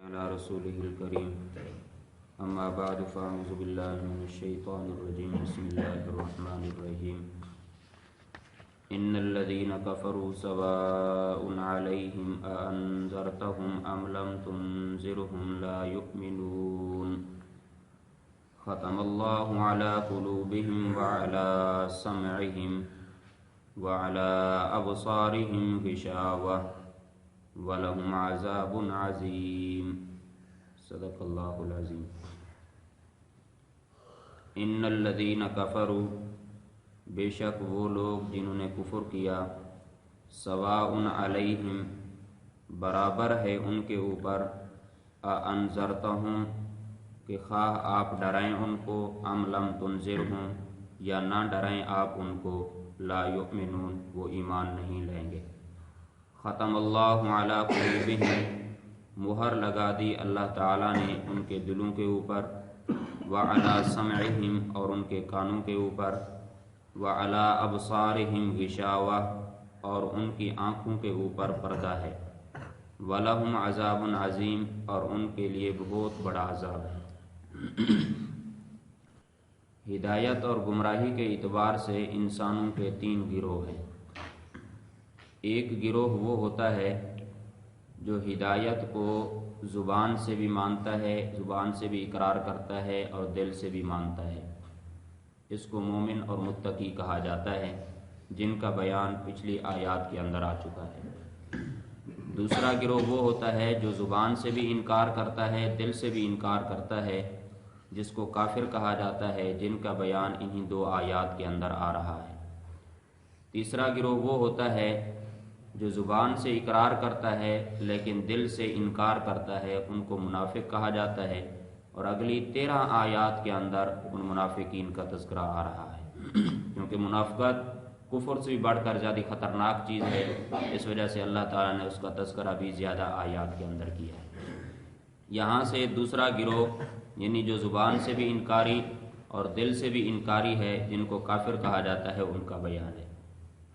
على رسوله الكريم أما بعد فأعوذ بالله من الشيطان الرجيم بسم الله الرحمن الرحيم إن الذين كفروا سواء عليهم أأنذرتهم أم لم تنذرهم لا يؤمنون ختم الله على قلوبهم وعلى سمعهم وعلى أبصارهم غشاوة وَلَهُمْ عَذَابٌ عَظِيمٌ صدق اللہ العظیم۔ ان الذین کفروا، بے شک وہ لوگ جنہوں نے کفر کیا، سواء علیہم، برابر ہے ان کے اوپر، اَأَنذرتہم، کہ خواہ آپ ڈرائیں ان کو، ام لم تنذرہم، یا نہ ڈرائیں آپ ان کو، لا یؤمنون، وہ ایمان نہیں لیں گے۔ ختم اللہ علی قلوبہم، مہر لگا دی اللہ تعالیٰ نے ان کے دلوں کے اوپر، وعلی سمعہم، اور ان کے کانوں کے اوپر، وعلی ابصارہم غشاوہ، اور ان کی آنکھوں کے اوپر پردہ ہے، ولہم عذاب عظیم، اور ان کے لیے بہت بڑا عذاب ہے۔ ہدایت اور گمراہی کے اعتبار سے انسانوں کے تین گروہ ہیں۔ ایک گروہ وہ ہوتا ہے جو ہدایت کو زبان سے بھی مانتا ہے، زبان سے بھی اقرار کرتا ہے اور دل سے بھی مانتا ہے، اس کو مومن اور متقی کہا جاتا ہے، جن کا بیان پچھلی آیات کے اندر آ چکا ہے۔ دوسرا گروہ وہ ہوتا ہے جو زبان سے بھی انکار کرتا ہے، دل سے بھی انکار کرتا ہے، جس کو کافر کہا جاتا ہے، جن کا بیان انہی دو آیات کے اندر آ رہا ہے۔ تیسرا گروہ وہ ہوتا ہے جو زبان سے اقرار کرتا ہے لیکن دل سے انکار کرتا ہے، ان کو منافق کہا جاتا ہے، اور اگلی 13 آیات کے اندر ان منافقین کا تذکرہ آ رہا ہے، کیونکہ منافقت کفر سے بھی بڑھ کر زیادہ خطرناک چیز ہے، اس وجہ سے اللہ تعالیٰ نے اس کا تذکرہ بھی زیادہ آیات کے اندر کیا ہے۔ یہاں سے دوسرا گروہ، یعنی جو زبان سے بھی انکاری اور دل سے بھی انکاری ہے، جن کو کافر کہا جاتا ہے، ان کا بیان ہے۔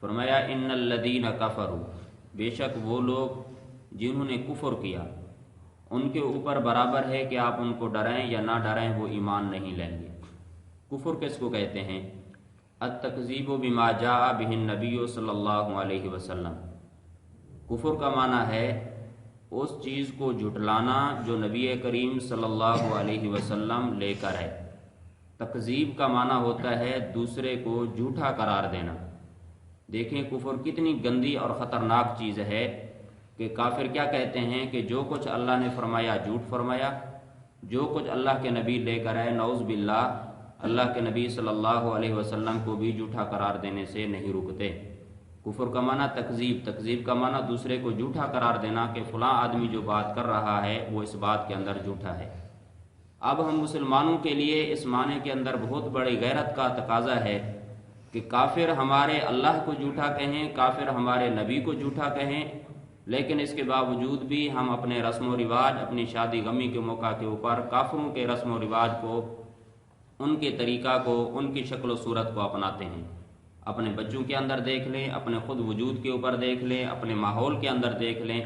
فرمایا ان الذین کفروا، بے شک وہ لوگ جنہوں نے کفر کیا، ان کے اوپر برابر ہے کہ آپ ان کو ڈرائیں یا نہ ڈرائیں، وہ ایمان نہیں لیں گے۔ کفر کس کو کہتے ہیں؟ التکذیب بما جاء بہ النبی صلی اللہ علیہ وسلم۔ کفر کا معنی ہے اس چیز کو جھٹلانا جو نبی کریم صلی اللہ علیہ وسلم لے کر ہے۔ تکذیب کا معنی ہوتا ہے دوسرے کو جھوٹا قرار دینا۔ دیکھیں کفر کتنی گندی اور خطرناک چیز ہے کہ کافر کیا کہتے ہیں کہ جو کچھ اللہ نے فرمایا جھوٹ فرمایا، جو کچھ اللہ کے نبی لے کر آئے، نعوذ باللہ، اللہ کے نبی صلی اللہ علیہ وسلم کو بھی جھوٹا قرار دینے سے نہیں رکتے۔ کفر کا معنی تکذیب، تکذیب کا معنی دوسرے کو جھوٹا قرار دینا کہ فلاں آدمی جو بات کر رہا ہے وہ اس بات کے اندر جھوٹا ہے۔ اب ہم مسلمانوں کے لیے اس معنی کے اندر بہت بڑی غیرت کا تقاضا ہے کہ کافر ہمارے اللہ کو جھوٹا کہیں، کافر ہمارے نبی کو جھوٹا کہیں، لیکن اس کے باوجود بھی ہم اپنے رسم و رواج، اپنی شادی غمی کے موقع کے اوپر کافروں کے رسم و رواج کو، ان کے طریقہ کو، ان کی شکل و صورت کو اپناتے ہیں۔ اپنے بچوں کے اندر دیکھ لیں، اپنے خود وجود کے اوپر دیکھ لیں، اپنے ماحول کے اندر دیکھ لیں،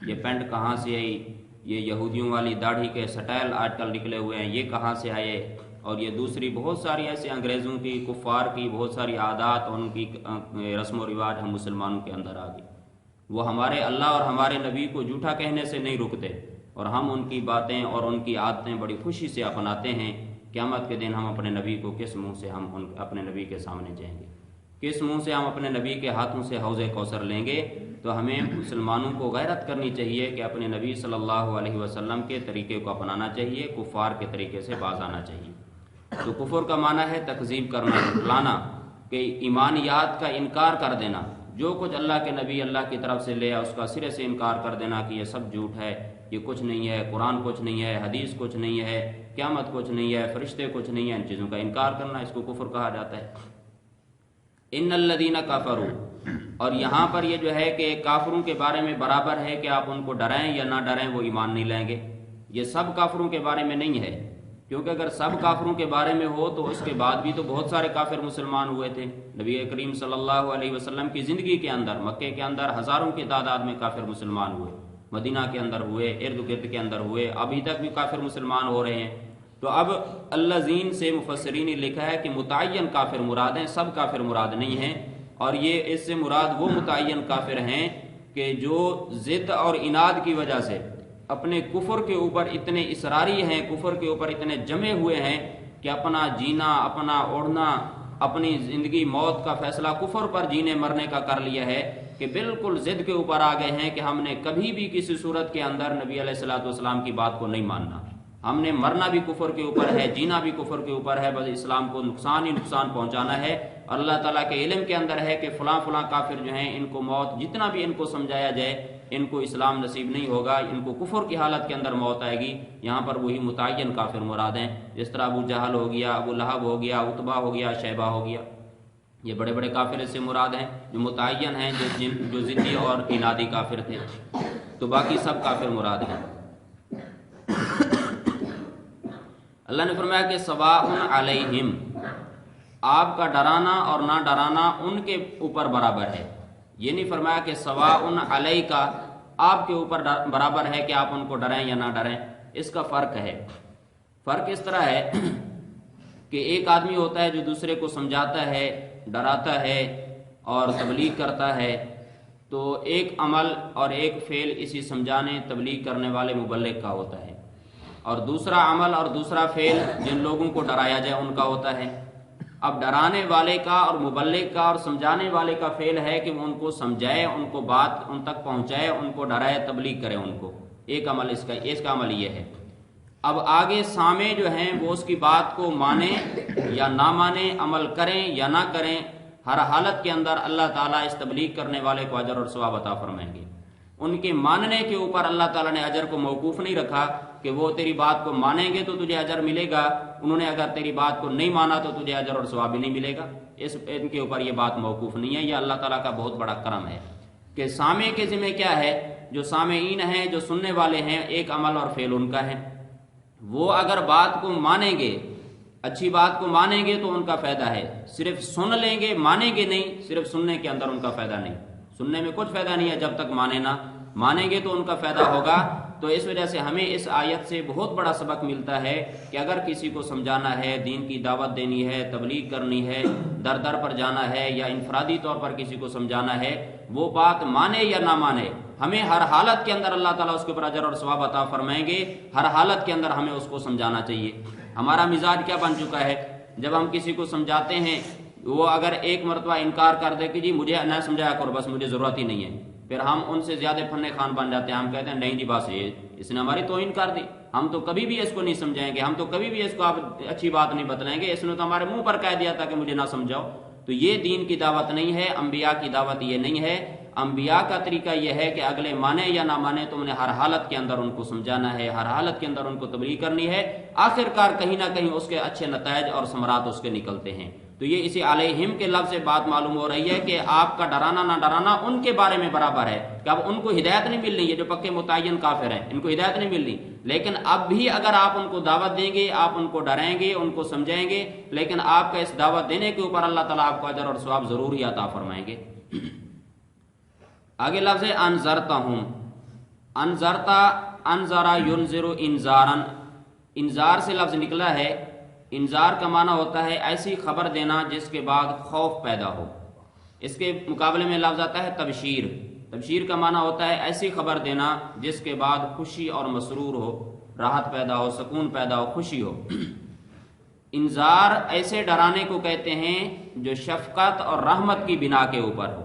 یہ پینٹ کہاں سے آئی، یہ یہودیوں والی داڑھی کے سٹائل آج کل نکلے ہوئے ہیں، یہ کہاں سے آئے، اور یہ دوسری بہت ساری ایسے انگریزوں کی، کفار کی بہت ساری عادات اور ان کی رسم و رواج ہم مسلمانوں کے اندر آ گئی۔ وہ ہمارے اللہ اور ہمارے نبی کو جھوٹا کہنے سے نہیں رکتے، اور ہم ان کی باتیں اور ان کی عادتیں بڑی خوشی سے اپناتے ہیں۔ قیامت کے دن ہم اپنے نبی کو کس منہ سے ہم اپنے نبی کے سامنے جائیں گے، کس منہ سے ہم اپنے نبی کے ہاتھوں سے حوض کوثر لیں گے؟ تو ہمیں مسلمانوں کو غیرت کرنی چاہیے کہ اپنے نبی صلی اللہ علیہ وسلم کے طریقے کو اپنانا چاہیے، کفار کے طریقے سے باز آنا چاہیے۔ تو کفر کا معنی ہے تکذیب کرنا، جھٹلانا، کہ ایمانیات کا انکار کر دینا، جو کچھ اللہ کے نبی اللہ کی طرف سے لے اس کا سرے سے انکار کر دینا کہ یہ سب جھوٹ ہے، یہ کچھ نہیں ہے، قرآن کچھ نہیں ہے، حدیث کچھ نہیں ہے، قیامت کچھ نہیں ہے، فرشتے کچھ نہیں ہیں، ان چیزوں کا انکار کرنا، اس کو کفر کہا جاتا ہے۔ ان الذین کفروا، اور یہاں پر یہ جو ہے کہ کافروں کے بارے میں برابر ہے کہ آپ ان کو ڈرائیں یا نہ ڈرائیں، وہ ایمان نہیں لائیں گے۔ یہ سب کافروں کے بارے میں نہیں ہے، کیونکہ اگر سب کافروں کے بارے میں ہو تو اس کے بعد بھی تو بہت سارے کافر مسلمان ہوئے تھے۔ نبی کریم صلی اللہ علیہ وسلم کی زندگی کے اندر، مکے کے اندر ہزاروں کی تعداد میں کافر مسلمان ہوئے، مدینہ کے اندر ہوئے، ارد گرد کے اندر ہوئے، ابھی تک بھی کافر مسلمان ہو رہے ہیں۔ تو اب الذین سے مفسرین نے لکھا ہے کہ متعین کافر مراد ہیں، سب کافر مراد نہیں ہیں، اور یہ اس سے مراد وہ متعین کافر ہیں کہ جو ضد اور عناد کی وجہ سے اپنے کفر کے اوپر اتنے اصراری ہیں، کفر کے اوپر اتنے جمے ہوئے ہیں کہ اپنا جینا، اپنا اوڑھنا، اپنی زندگی موت کا فیصلہ کفر پر جینے مرنے کا کر لیا ہے، کہ بالکل ضد کے اوپر آ گئے ہیں کہ ہم نے کبھی بھی کسی صورت کے اندر نبی علیہ الصلوۃ والسلام کی بات کو نہیں ماننا، ہم نے مرنا بھی کفر کے اوپر ہے، جینا بھی کفر کے اوپر ہے، بس اسلام کو نقصان ہی نقصان پہنچانا ہے۔ اور اللہ تعالیٰ کے علم کے اندر ہے کہ فلاں فلاں کافر جو ہیں ان کو موت جتنا بھی ان کو سمجھایا جائے ان کو اسلام نصیب نہیں ہوگا، ان کو کفر کی حالت کے اندر موت آئے گی۔ یہاں پر وہی متعین کافر مراد ہیں، جس طرح ابو جہل ہو گیا، ابو لہب ہو گیا، عتبہ ہو گیا، شیبہ ہو گیا، یہ بڑے بڑے کافر اس سے مراد ہیں جو متعین ہیں، جو ضدی اور عنادی کافر تھے۔ تو باقی سب کافر مراد ہیں۔ اللہ نے فرمایا کہ سواء علیہم، آپ کا ڈرانا اور نہ ڈرانا ان کے اوپر برابر ہے۔ یہ نہیں فرمایا کہ سواء علیک کا آپ کے اوپر برابر ہے کہ آپ ان کو ڈرائیں یا نہ ڈرائیں، اس کا فرق ہے۔ فرق اس طرح ہے کہ ایک آدمی ہوتا ہے جو دوسرے کو سمجھاتا ہے، ڈراتا ہے اور تبلیغ کرتا ہے، تو ایک عمل اور ایک فعل اسی سمجھانے تبلیغ کرنے والے مبلغ کا ہوتا ہے، اور دوسرا عمل اور دوسرا فعل جن لوگوں کو ڈرایا جائے ان کا ہوتا ہے۔ اب ڈرانے والے کا اور مبلغ کا اور سمجھانے والے کا فعل ہے کہ وہ ان کو سمجھائے، ان کو بات ان تک پہنچائے، ان کو ڈرائے، تبلیغ کرے ان کو، ایک عمل اس کا عمل یہ ہے۔ اب آگے سامع جو ہیں وہ اس کی بات کو مانیں یا نہ مانیں، عمل کریں یا نہ کریں، ہر حالت کے اندر اللہ تعالیٰ اس تبلیغ کرنے والے کو اجر اور ثواب عطا فرمائیں گے۔ ان کے ماننے کے اوپر اللہ تعالیٰ نے اجر کو موقوف نہیں رکھا کہ وہ تیری بات کو مانیں گے تو تجھے اجر ملے گا، انہوں نے اگر تیری بات کو نہیں مانا تو تجھے اجر اور ثواب بھی نہیں ملے گا، ان کے اوپر یہ بات موقوف نہیں ہے۔ یہ اللہ تعالیٰ کا بہت بڑا کرم ہے کہ سامع کے ذمہ کیا ہے، جو سامعین ہیں، جو سننے والے ہیں، ایک عمل اور فعل ان کا ہے، وہ اگر بات کو مانیں گے، اچھی بات کو مانیں گے تو ان کا فائدہ ہے، صرف سن لیں گے مانیں گے نہیں، صرف سننے کے اندر ان کا فائدہ نہیں، سننے میں کچھ فائدہ نہیں ہے جب تک مانے نہ، مانیں گے تو ان کا فائدہ ہوگا۔ تو اس وجہ سے ہمیں اس آیت سے بہت بڑا سبق ملتا ہے کہ اگر کسی کو سمجھانا ہے، دین کی دعوت دینی ہے، تبلیغ کرنی ہے، در در پر جانا ہے یا انفرادی طور پر کسی کو سمجھانا ہے، وہ بات مانے یا نہ مانے، ہمیں ہر حالت کے اندر اللہ تعالیٰ اس کے اوپر اجر اور ثواب عطا فرمائیں گے۔ ہر حالت کے اندر ہمیں اس کو سمجھانا چاہیے۔ ہمارا مزاج کیا بن چکا ہے، جب ہم کسی کو سمجھاتے ہیں وہ اگر ایک مرتبہ انکار کر دے کہ جی مجھے نہ سمجھایا کرو، بس مجھے ضرورت ہی نہیں ہے، پھر ہم ان سے زیادہ فن خان بن جاتے ہیں، ہم کہتے ہیں نہیں جی بس اس نے ہماری توہین کر دی، ہم تو کبھی بھی اس کو نہیں سمجھائیں گے، ہم تو کبھی بھی اس کو آپ اچھی بات نہیں بتلائیں گے، اس نے تو ہمارے منہ پر کہہ دیا تھا کہ مجھے نہ سمجھاؤ۔ تو یہ دین کی دعوت نہیں ہے، انبیاء کی دعوت یہ نہیں ہے۔ انبیاء کا طریقہ یہ ہے کہ اگلے مانے یا نہ مانے تم نے ہر حالت کے اندر ان کو سمجھانا ہے، ہر حالت کے اندر ان کو تبلیغ کرنی ہے، آخرکار کہیں نہ کہیں اس کے اچھے نتائج اور ثمرات اس کے نکلتے ہیں۔ تو یہ اسی علیہم کے لفظ سے بات معلوم ہو رہی ہے کہ آپ کا ڈرانا نہ ڈرانا ان کے بارے میں برابر ہے، کہ اب ان کو ہدایت نہیں ملنی، یہ جو پکے متعین کافر ہیں ان کو ہدایت نہیں ملنی، لیکن اب بھی اگر آپ ان کو دعوت دیں گے، آپ ان کو ڈرائیں گے، ان کو سمجھائیں گے، لیکن آپ کا اس دعوت دینے کے اوپر اللہ تعالیٰ آپ کو اجر اور ثواب ضرور ہی عطا فرمائیں گے۔ آگے لفظ ہے انذرتہم، انذرتا، انذرا ینذر انذارا، انذار سے لفظ نکلا ہے۔ انذار کا معنی ہوتا ہے ایسی خبر دینا جس کے بعد خوف پیدا ہو، اس کے مقابلے میں لفظ آتا ہے تبشیر، تبشیر کا معنی ہوتا ہے ایسی خبر دینا جس کے بعد خوشی اور مسرور ہو، راحت پیدا ہو، سکون پیدا ہو، خوشی ہو۔ انذار ایسے ڈرانے کو کہتے ہیں جو شفقت اور رحمت کی بنا کے اوپر ہو۔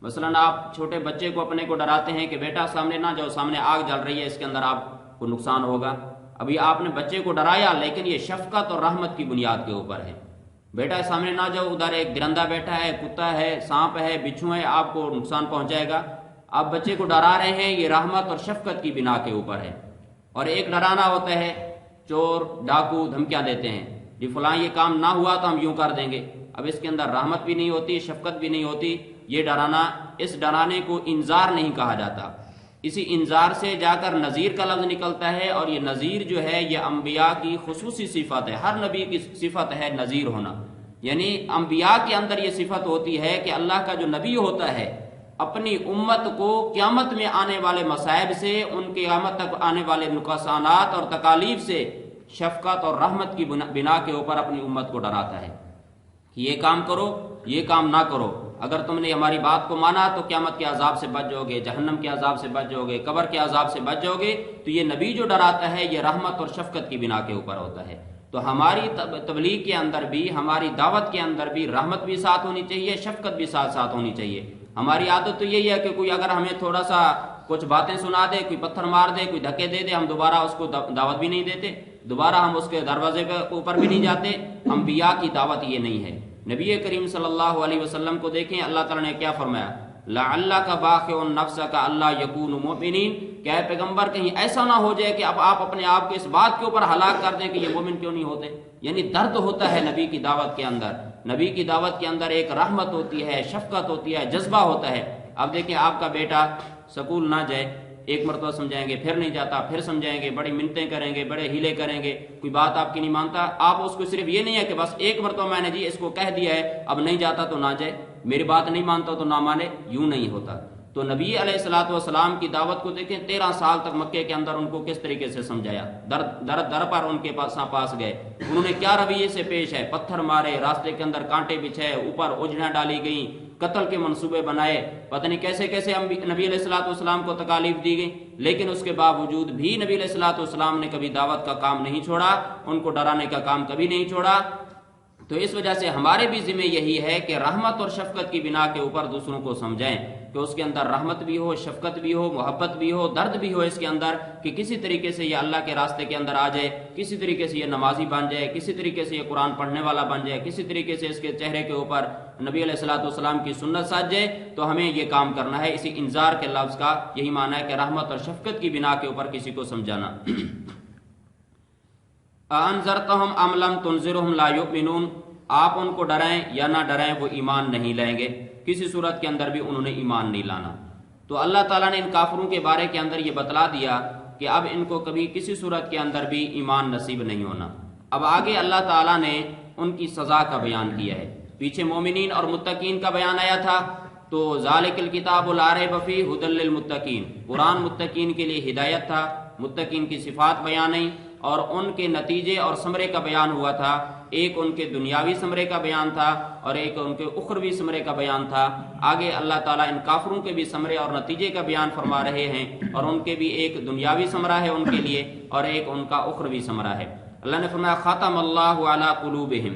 مثلا آپ چھوٹے بچے کو اپنے کو ڈراتے ہیں کہ بیٹا سامنے نہ جاؤ، سامنے آگ جل رہی ہے، اس کے اندر آپ کو نقصان ہوگا۔ ابھی آپ نے بچے کو ڈرایا لیکن یہ شفقت اور رحمت کی بنیاد کے اوپر ہے، بیٹا سامنے نہ جاؤ، ادھر ایک درندہ بیٹھا ہے، کتا ہے، سانپ ہے، بچھو ہے، آپ کو نقصان پہنچائے گا۔ آپ بچے کو ڈرا رہے ہیں، یہ رحمت اور شفقت کی بنا کے اوپر ہے۔ اور ایک ڈرانا ہوتا ہے چور ڈاکو دھمکیاں دیتے ہیں، جی فلاں یہ کام نہ ہوا تو ہم یوں کر دیں گے، اب اس کے اندر رحمت بھی نہیں ہوتی، شفقت بھی نہیں ہوتی، یہ ڈرانا، اس ڈرانے کو انذار نہیں کہا جاتا۔ اسی انذار سے جا کر نذیر کا لفظ نکلتا ہے، اور یہ نذیر جو ہے یہ انبیاء کی خصوصی صفت ہے، ہر نبی کی صفت ہے نذیر ہونا، یعنی انبیاء کے اندر یہ صفت ہوتی ہے کہ اللہ کا جو نبی ہوتا ہے اپنی امت کو قیامت میں آنے والے مصائب سے، ان کی قیامت تک آنے والے نقصانات اور تکالیف سے شفقت اور رحمت کی بنا کے اوپر اپنی امت کو ڈراتا ہے کہ یہ کام کرو، یہ کام نہ کرو، اگر تم نے ہماری بات کو مانا تو قیامت کے عذاب سے بچ جاؤ گے، جہنم کے عذاب سے بچ جاؤ گے، قبر کے عذاب سے بچ جاؤ گے۔ تو یہ نبی جو ڈراتا ہے یہ رحمت اور شفقت کی بنا کے اوپر ہوتا ہے۔ تو ہماری تبلیغ کے اندر بھی، ہماری دعوت کے اندر بھی رحمت بھی ساتھ ہونی چاہیے، شفقت بھی ساتھ ساتھ ہونی چاہیے۔ ہماری عادت تو یہی ہے کہ کوئی اگر ہمیں تھوڑا سا کچھ باتیں سنا دے، کوئی پتھر مار دے، کوئی دھکے دے دے، ہم دوبارہ اس کو دعوت بھی نہیں دیتے، دوبارہ ہم اس کے دروازے کے اوپر بھی نہیں جاتے۔ انبیاء کی دعوت یہ نہیں ہے۔ نبی کریم صلی اللہ علیہ وسلم کو دیکھیں، اللہ تعالیٰ نے کیا فرمایا، لعلک باخع نفسک الا یکونوا مؤمنین، کہ اے پیغمبر کہیں ایسا نہ ہو جائے کہ اب آپ اپنے آپ کو اس بات کے اوپر ہلاک کر دیں کہ یہ مومن کیوں نہیں ہوتے۔ یعنی درد ہوتا ہے نبی کی دعوت کے اندر، نبی کی دعوت کے اندر ایک رحمت ہوتی ہے، شفقت ہوتی ہے، جذبہ ہوتا ہے۔ اب دیکھیں آپ کا بیٹا سکول نہ جائے، ایک مرتبہ سمجھائیں گے پھر نہیں جاتا، پھر سمجھائیں گے، بڑی منتیں کریں گے، بڑے ہیلے کریں گے، کوئی بات آپ کی نہیں مانتا، آپ اس کو صرف یہ نہیں ہے کہ بس ایک مرتبہ میں نے جی اس کو کہہ دیا ہے اب نہیں جاتا تو نہ جائے، میری بات نہیں مانتا تو نہ مانے، یوں نہیں ہوتا۔ تو نبی علیہ الصلوۃ والسلام کی دعوت کو دیکھیں، 13 سال تک مکے کے اندر ان کو کس طریقے سے سمجھایا، در پر ان کے پاس گئے، انہوں نے کیا رویے سے پیش ہے، پتھر مارے، راستے کے اندر کانٹے بچھائے، اوپر اجڑیاں ڈالی گئیں، قتل کے منصوبے بنائے، پتہ نہیں کیسے کیسے نبی علیہ الصلوۃ والسلام کو تکالیف دی گئی، لیکن اس کے باوجود بھی نبی علیہ الصلوۃ والسلام نے کبھی دعوت کا کام نہیں چھوڑا، ان کو ڈرانے کا کام کبھی نہیں چھوڑا۔ تو اس وجہ سے ہمارے بھی ذمہ یہی ہے کہ رحمت اور شفقت کی بنا کے اوپر دوسروں کو سمجھائیں، کہ اس کے اندر رحمت بھی ہو، شفقت بھی ہو، محبت بھی ہو، درد بھی ہو اس کے اندر، کہ کسی طریقے سے یہ اللہ کے راستے کے اندر آ جائے، کسی طریقے سے یہ نمازی بن جائے، کسی طریقے سے یہ قرآن پڑھنے والا بن جائے، کسی طریقے سے اس کے چہرے کے اوپر نبی علیہ الصلوۃ والسلام کی سنت سج جائے۔ تو ہمیں یہ کام کرنا ہے۔ اسی انذار کے لفظ کا یہی معنی ہے کہ رحمت اور شفقت کی بنا کے اوپر کسی کو سمجھانا۔ انذرتہم ام لم تنذرہم لا یؤمنون، آپ ان کو ڈرائیں یا نہ ڈرائیں وہ ایمان نہیں لائیں گے، کسی صورت کے اندر بھی انہوں نے ایمان نہیں لانا۔ تو اللہ تعالیٰ نے ان کافروں کے بارے کے اندر یہ بتلا دیا کہ اب ان کو کبھی کسی صورت کے اندر بھی ایمان نصیب نہیں ہونا۔ اب آگے اللہ تعالیٰ نے ان کی سزا کا بیان کیا ہے۔ پیچھے مومنین اور متقین کا بیان آیا تھا، تو ذالک الکتاب لا ریب فیہ ھدی للمتقین، قرآن متقین کے لیے ہدایت تھا، متقین کی صفات بیان آئیں اور ان کے نتیجے اور ثمرے کا بیان ہوا تھا۔ ایک ان کے دنیاوی ثمرے کا بیان تھا اور ایک ان کے اخروی ثمرے کا بیان تھا۔ آگے اللہ تعالیٰ ان کافروں کے بھی ثمرے اور نتیجے کا بیان فرما رہے ہیں، اور ان کے بھی ایک دنیاوی ثمرہ ہے ان کے لیے اور ایک ان کا اخروی ثمرہ ہے۔ اللہ نے فرمایا ختم اللہ علی قلوبہم،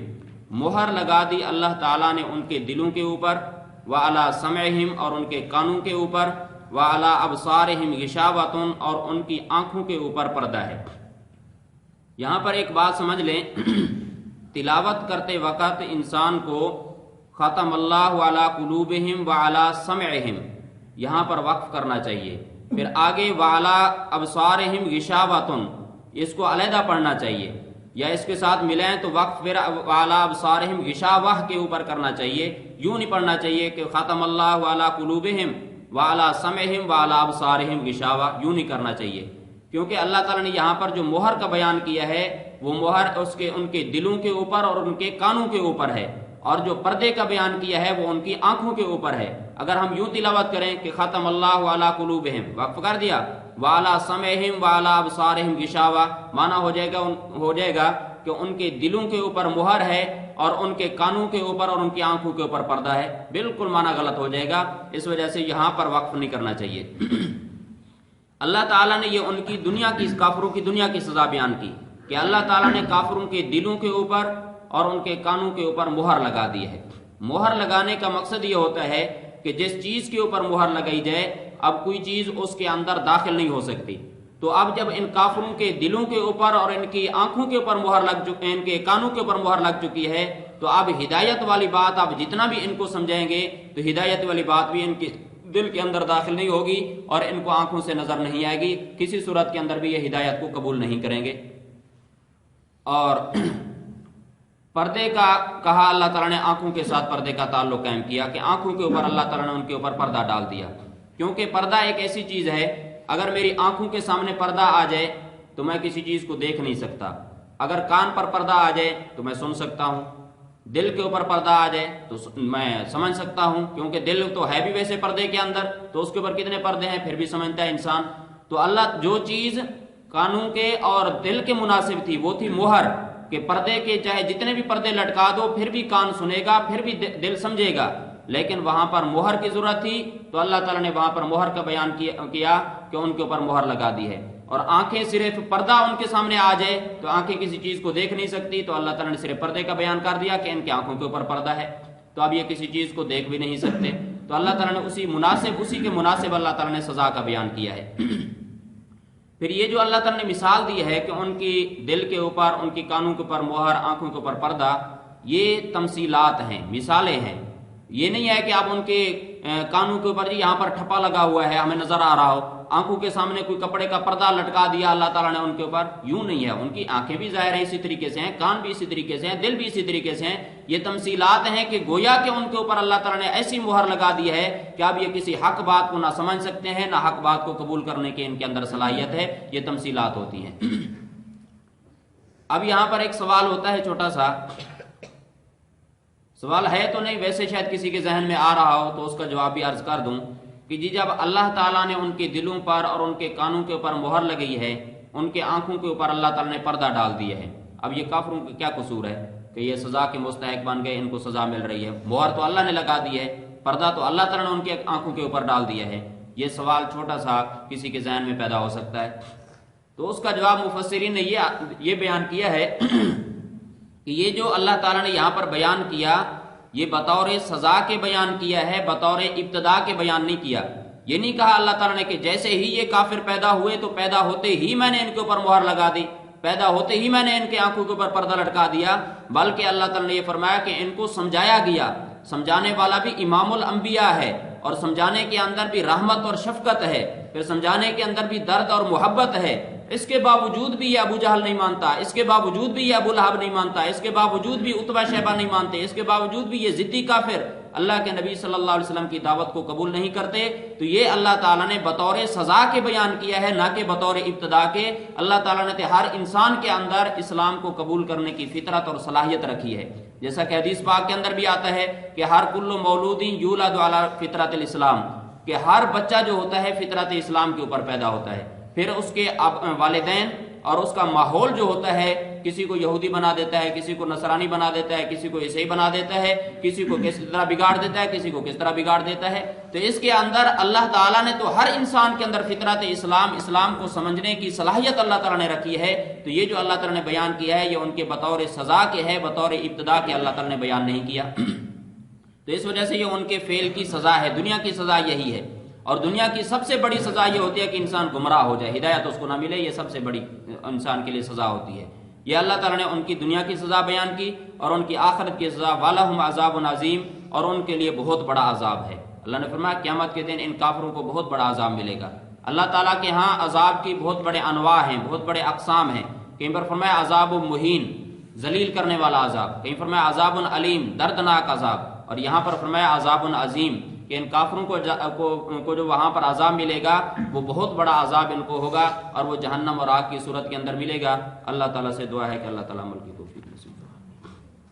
مہر لگا دی اللہ تعالیٰ نے ان کے دلوں کے اوپر، وعلی سمعہم، اور ان کے کانوں کے اوپر، وعلی ابصارہم غشاوۃ، اور ان کی آنکھوں کے اوپر پردہ ہے۔ یہاں پر ایک بات سمجھ لیں، تلاوت کرتے وقت انسان کو ختم اللہ علی قلوبہم وعلی سمعہم یہاں پر وقف کرنا چاہیے، پھر آگے وعلی ابصارہم غشاوۃ اس کو علیحدہ پڑھنا چاہیے، یا اس کے ساتھ ملائیں تو وقف پھر وعلی ابصارہم غشاوہ کے اوپر کرنا چاہیے، یوں نہیں پڑھنا چاہیے کہ ختم اللہ علی قلوبہم وعلی سمعہم وعلی ابصارہم غشاوہ، یوں نہیں کرنا چاہیے، کیونکہ اللہ تعالیٰ نے یہاں پر جو مہر کا بیان کیا ہے وہ مہر ان کے دلوں کے اوپر اور ان کے کانوں کے اوپر ہے، اور جو پردے کا بیان کیا ہے وہ ان کی آنکھوں کے اوپر ہے۔ اگر ہم یوں تلاوت کریں کہ ختم اللہ علی قلوبہم، وقف کر دیا، وعلی سمعہم وعلی ابصارہم غشاوہ، معنی ہو جائے گا کہ ان کے دلوں کے اوپر مہر ہے اور ان کے کانوں کے اوپر اور ان کی آنکھوں کے اوپر پردہ ہے، بالکل معنی غلط ہو جائے گا۔ اس وجہ سے یہاں پر وقف نہیں کرنا چاہیے۔ اللہ تعالیٰ نے یہ ان کی دنیا کی، کافروں کی دنیا کی سزا بیان کی کہ اللہ تعالیٰ نے کافروں کے دلوں کے اوپر اور ان کے کانوں کے اوپر مہر لگا دی ہے۔ مہر لگانے کا مقصد یہ ہوتا ہے کہ جس چیز کے اوپر مہر لگائی جائے اب کوئی چیز اس کے اندر داخل نہیں ہو سکتی۔ تو اب جب ان کافروں کے دلوں کے اوپر اور ان کی آنکھوں کے اوپر مہر لگ چکی ہے، ان کے کانوں کے اوپر مہر لگ چکی ہے، تو اب ہدایت والی بات آپ جتنا بھی ان کو سمجھائیں گے تو ہدایت والی بات بھی ان کے دل کے اندر داخل نہیں ہوگی اور ان کو آنکھوں سے نظر نہیں آئے گی، کسی صورت کے اندر بھی یہ ہدایت کو قبول نہیں کریں گے۔ اور پردے کا کہا اللہ تعالیٰ نے، آنکھوں کے ساتھ پردے کا تعلق قائم کیا کہ آنکھوں کے اوپر اللہ تعالیٰ نے ان کے اوپر پردہ ڈال دیا، کیونکہ پردہ ایک ایسی چیز ہے، اگر میری آنکھوں کے سامنے پردہ آ جائے تو میں کسی چیز کو دیکھ نہیں سکتا، اگر کان پر پردہ آ جائے تو میں سن سکتا ہوں، دل کے اوپر پردہ آ جائے تو میں سمجھ سکتا ہوں، کیونکہ دل تو ہے بھی ویسے پردے کے اندر، تو اس کے اوپر کتنے پردے ہیں پھر بھی سمجھتا ہے انسان۔ تو اللہ جو چیز کانوں کے اور دل کے مناسب تھی وہ تھی مہر، کہ پردے کے چاہے جتنے بھی پردے لٹکا دو پھر بھی کان سنے گا، پھر بھی دل سمجھے گا، لیکن وہاں پر مہر کی ضرورت تھی تو اللہ تعالیٰ نے وہاں پر مہر کا بیان کیا کہ ان کے اوپر مہر لگا دی ہے۔ اور آنکھیں صرف پردہ ان کے سامنے آ جائے تو آنکھیں کسی چیز کو دیکھ نہیں سکتی، تو اللہ تعالیٰ نے صرف پردے کا بیان کر دیا کہ ان کی آنکھوں کے اوپر پردہ ہے، تو اب یہ کسی چیز کو دیکھ بھی نہیں سکتے، تو اللہ تعالیٰ نے اسی کے مناسب اللہ تعالیٰ نے سزا کا بیان کیا ہے۔ پھر یہ جو اللہ تعالیٰ نے مثال دی ہے کہ ان کی دل کے اوپر، ان کی کانوں کے اوپر مہر، آنکھوں کے اوپر پردہ، یہ تمثیلات ہیں، مثالیں ہیں۔ یہ نہیں ہے کہ آپ ان کے کانوں کے اوپر یہاں پر ٹھپا لگا ہوا ہے ہمیں نظر آ رہا ہو، آنکھوں کے سامنے کوئی کپڑے کا پردہ لٹکا دیا اللہ تعالیٰ نے ان کے اوپر، یوں نہیں ہے۔ ان کی آنکھیں بھی ظاہر ہیں اسی طریقے سے ہیں، کان بھی اسی طریقے سے ہیں، دل بھی اسی طریقے سے ہیں۔ یہ تمثیلات ہیں کہ گویا کہ ان کے اوپر اللہ تعالیٰ نے ایسی مہر لگا دی ہے کہ اب یہ کسی حق بات کو نہ سمجھ سکتے ہیں، نہ حق بات کو قبول کرنے کی ان کے اندر صلاحیت ہے۔ یہ تمثیلات ہوتی ہیں۔ اب یہاں پر ایک سوال ہوتا ہے، چھوٹا سا سوال ہے تو نہیں، ویسے شاید کسی کے ذہن میں آ رہا ہو تو اس کا جواب بھی عرض کر دوں کہ جی جب اللہ تعالیٰ نے ان کے دلوں پر اور ان کے کانوں کے اوپر مہر لگی ہے، ان کے آنکھوں کے اوپر اللہ تعالیٰ نے پردہ ڈال دیا ہے، اب یہ کافروں کا کیا قصور ہے کہ یہ سزا کے مستحق بن گئے، ان کو سزا مل رہی ہے؟ مہر تو اللہ نے لگا دی ہے، پردہ تو اللہ تعالیٰ نے ان کے آنکھوں کے اوپر ڈال دیا ہے۔ یہ سوال چھوٹا سا کسی کے ذہن میں پیدا ہو سکتا ہے، تو اس کا جواب مفسرین نے یہ بیان کیا ہے کہ یہ جو اللہ تعالیٰ نے یہاں پر بیان کیا، یہ بطور سزا کے بیان کیا ہے، بطور ابتدا کے بیان نہیں کیا۔ یہ نہیں کہا اللہ تعالیٰ نے کہ جیسے ہی یہ کافر پیدا ہوئے تو پیدا ہوتے ہی میں نے ان کے اوپر مہر لگا دی، پیدا ہوتے ہی میں نے ان کے آنکھوں کے اوپر پردہ لٹکا دیا، بلکہ اللہ تعالیٰ نے یہ فرمایا کہ ان کو سمجھایا گیا۔ سمجھانے والا بھی امام الانبیاء ہے، اور سمجھانے کے اندر بھی رحمت اور شفقت ہے، پھر سمجھانے کے اندر بھی درد اور محبت ہے۔ اس کے باوجود بھی یہ ابو جہل نہیں مانتا، اس کے باوجود بھی یہ ابو لہب نہیں مانتا، اس کے باوجود بھی عتبہ شیبہ نہیں مانتے، اس کے باوجود بھی یہ ضدی کافر اللہ کے نبی صلی اللہ علیہ وسلم کی دعوت کو قبول نہیں کرتے، تو یہ اللہ تعالیٰ نے بطور سزا کے بیان کیا ہے، نہ کہ بطور ابتدا کے۔ اللہ تعالیٰ نے ہر انسان کے اندر اسلام کو قبول کرنے کی فطرت اور صلاحیت رکھی ہے، جیسا کہ حدیث پاک کے اندر بھی آتا ہے کہ ہر کل مولود یولد علی فطرت الاسلام، کہ ہر بچہ جو ہوتا ہے فطرت اسلام کے اوپر پیدا ہوتا ہے، پھر اس کے والدین اور اس کا ماحول جو ہوتا ہے کسی کو یہودی بنا دیتا ہے، کسی کو نصرانی بنا دیتا ہے، کسی کو عیسائی بنا دیتا ہے، کسی کو کس طرح بگاڑ دیتا ہے، کسی کو کس طرح بگاڑ دیتا ہے۔ تو اس کے اندر اللہ تعالیٰ نے تو ہر انسان کے اندر فطرت اسلام کو سمجھنے کی صلاحیت اللہ تعالیٰ نے رکھی ہے، تو یہ جو اللہ تعالیٰ نے بیان کیا ہے یہ ان کے بطور سزا کے ہے، بطور ابتدا کے اللہ تعالیٰ نے بیان نہیں کیا۔ تو اس وجہ سے یہ ان کے فعل کی سزا ہے، دنیا کی سزا یہی ہے، اور دنیا کی سب سے بڑی سزا یہ ہوتی ہے کہ انسان گمراہ ہو جائے، ہدایت اس کو نہ ملے، یہ سب سے بڑی انسان کے لیے سزا ہوتی ہے۔ یہ اللہ تعالیٰ نے ان کی دنیا کی سزا بیان کی اور ان کی آخرت کی سزا، وَلَهُمْ عَذَابٌ عَظِيمٌ، اور ان کے لیے بہت بڑا عذاب ہے۔ اللہ نے فرمایا قیامت کے دن ان کافروں کو بہت بڑا عذاب ملے گا۔ اللہ تعالیٰ کے ہاں عذاب کی بہت بڑے انواع ہیں، بہت بڑے اقسام ہیں۔ کہیں پر فرمایا عذاب مہین، ذلیل کرنے والا عذاب، کہیں فرمایا عذاب علیم، دردناک عذاب، اور یہاں پر فرمایا عذاب عظیم، کہ ان کافروں کو جو وہاں پر عذاب ملے گا وہ بہت بڑا عذاب ان کو ہوگا، اور وہ جہنم اور آگ کی صورت کے اندر ملے گا۔ اللہ تعالیٰ سے دعا ہے کہ اللہ تعالیٰ عمل کی توفیق